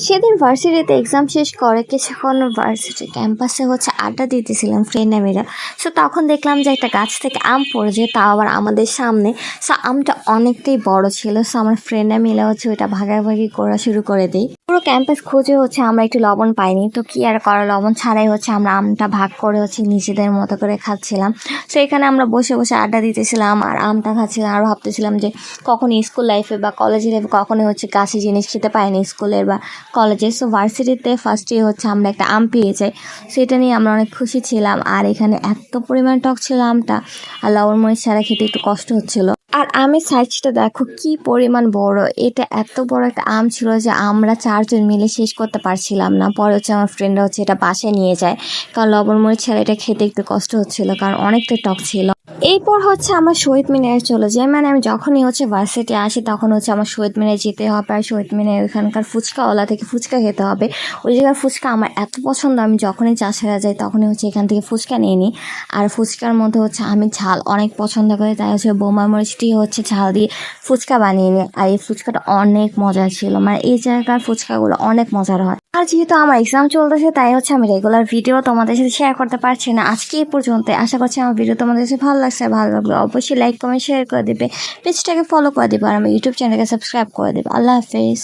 সেদিন ভার্সিটিতে এক্সাম শেষ করে কিছুক্ষণ ভার্সিটি ক্যাম্পাসে আড্ডা দিতেছিলাম ফ্রেন্ডরা মিলে। সো তখন দেখলাম যে একটা গাছ থেকে আম পড়েছে, তাও আবার আমাদের সামনে। সো আমটা অনেকটাই বড় ছিল। সো আমার ফ্রেন্ডরা মিলে ওইটা ভাগাভাগি করা শুরু করে দিই। পুরো ক্যাম্পাস খুঁজে আমরা একটু লবণ পাইনি, তো কি আর করা, লবণ ছাড়াই আমরা আমটা ভাগ করে নিজেদের মতো করে খাচ্ছিলাম। সো এখানে আমরা বসে বসে আড্ডা দিতেছিলাম আর আমটা খাচ্ছিলাম আর ভাবতেছিলাম যে কখন স্কুল লাইফে বা কলেজ লাইফে কখনোই কাশি জিনিস খেতে পাইনি স্কুলের বা কলেজে। সো ভার্সিটিতে ফার্স্টে আমরা একটা আম পেয়ে যাই, সেটা নিয়ে আমরা অনেক খুশি ছিলাম। আর এখানে এত পরিমাণ টক ছিল আমটা, আর লবণ মরিচ ছাড়া খেতে একটু কষ্ট হচ্ছিল। আর আমের সাইজটা দেখো কি পরিমাণ বড়, এটা এত বড় একটা আম ছিল যে আমরা 4জন মিলে শেষ করতে পারছিলাম না। পরে আমার ফ্রেন্ডরা এটা বাসায় নিয়ে যায়, কারণ লবণ মরিচ ছাড়া এটা খেতে একটু কষ্ট হচ্ছিল, কারণ অনেকটা টক ছিল। এরপর আমরা শহীদ মিনারে চলে যাই। মানে আমি যখনই ভার্সিটি আসি তখন আমার শহীদ মিনারে যেতে হবে, আর শহীদ মিনারে ওইখানকার ফুচকাওয়ালা থেকে ফুচকা খেতে হবে। ওই জায়গার ফুচকা আমার এত পছন্দ, আমি যখনই চাষেরা যাই তখনই এখান থেকে ফুচকা নিয়ে নিই। আর ফুচকার মধ্যে আমি ঝাল অনেক পছন্দ করি, তাই বোমা মরিচটি ঝাল দিয়ে ফুচকা বানিয়ে নিই। আর এই ফুচকাটা অনেক মজার ছিল, মানে এই জায়গার ফুচকাগুলো অনেক মজার হয়। আর যেহেতু আমার এক্সাম চলতেছে তাই আমি রেগুলার ভিডিও তোমাদের সাথে শেয়ার করতে পারছি না। আজকে এই পর্যন্ত। আশা করছি আমার ভিডিও তোমাদের কাছে ভালো লাগছে। ভালো লাগলে অবশ্যই লাইক কমেন্ট শেয়ার করে দেবে, পেজটাকে ফলো করে দেবে, আর আমার ইউটিউব চ্যানেলকে সাবস্ক্রাইব করে দেবে। আল্লাহ হাফেজ।